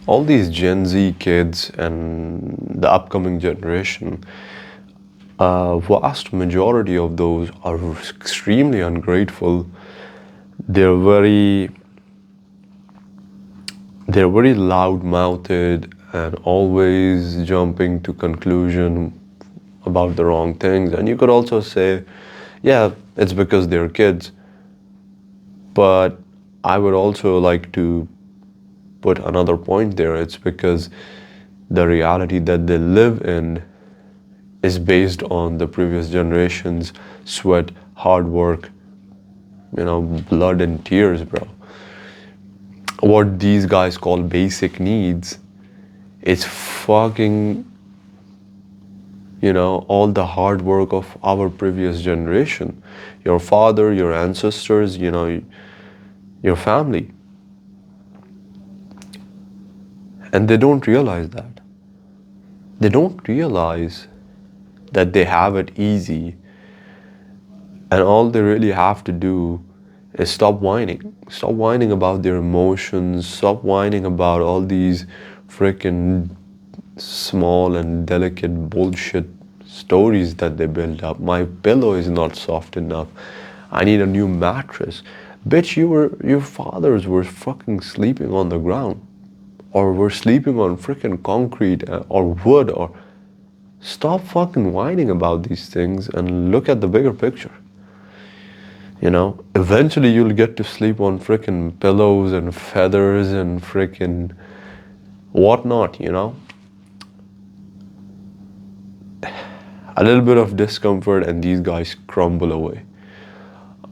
all these Gen Z kids and the upcoming generation, a vast majority of those are extremely ungrateful. They're very loud-mouthed and always jumping to conclusion about the wrong things. And you could also say, yeah, it's because they're kids. But I would also like to put another point there. It's because the reality that they live in is based on the previous generation's sweat, hard work, blood and tears, bro. What these guys call basic needs is fucking, all the hard work of our previous generation. Your father, your ancestors, your family. And they don't realize that. They don't realize that they have it easy, and all they really have to do is stop whining. Stop whining about their emotions. Stop whining about all these freaking small and delicate bullshit stories that they build up. My pillow is not soft enough. I need a new mattress. Bitch, your fathers were fucking sleeping on the ground, or were sleeping on freaking concrete or wood. Or stop fucking whining about these things and look at the bigger picture. Eventually you'll get to sleep on freaking pillows and feathers and freaking whatnot. A little bit of discomfort and these guys crumble away.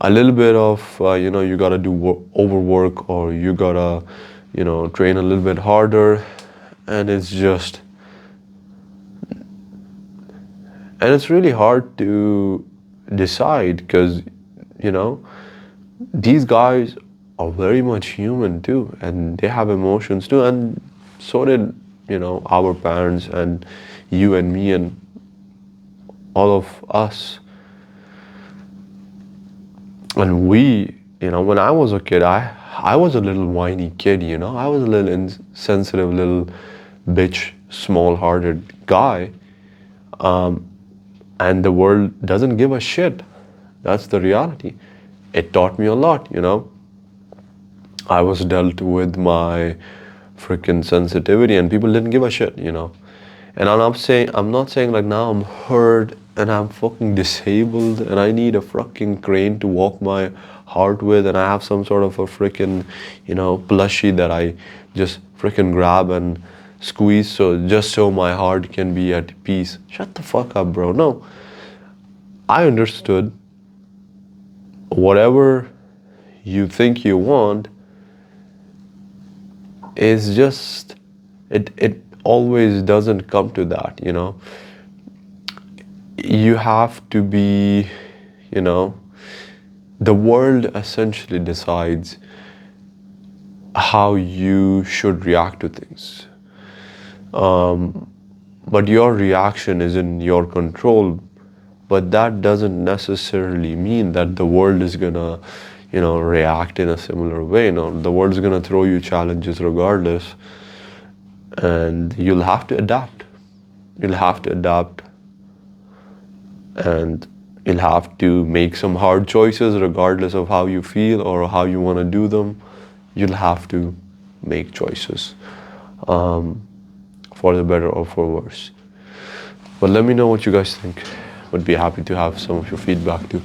A little bit of, you gotta do overwork, or you gotta, train a little bit harder, and it's really hard to decide, because, these guys are very much human too, and they have emotions too, and so did, our parents and you and me and all of us. And we, when I was a kid, I was a little whiny kid, I was a little insensitive little bitch, small-hearted guy, and the world doesn't give a shit. That's the reality. It taught me a lot, I was dealt with my freaking sensitivity, and people didn't give a shit, And I'm not saying like now I'm hurt and I'm fucking disabled and I need a fucking crane to walk my heart with, and I have some sort of a freaking, plushie that I just freaking grab and squeeze so my heart can be at peace. Shut the fuck up, bro. No. I understood whatever you think you want is just, it always doesn't come to that, You have to be, the world essentially decides how you should react to things. But your reaction is in your control. But that doesn't necessarily mean that the world is gonna, react in a similar way. No, the world's gonna throw you challenges regardless, and you'll have to adapt. You'll have to adapt, and you'll have to make some hard choices regardless of how you feel or how you want to do them. You'll have to make choices, for the better or for worse. But let me know what you guys think. Would be happy to have some of your feedback too.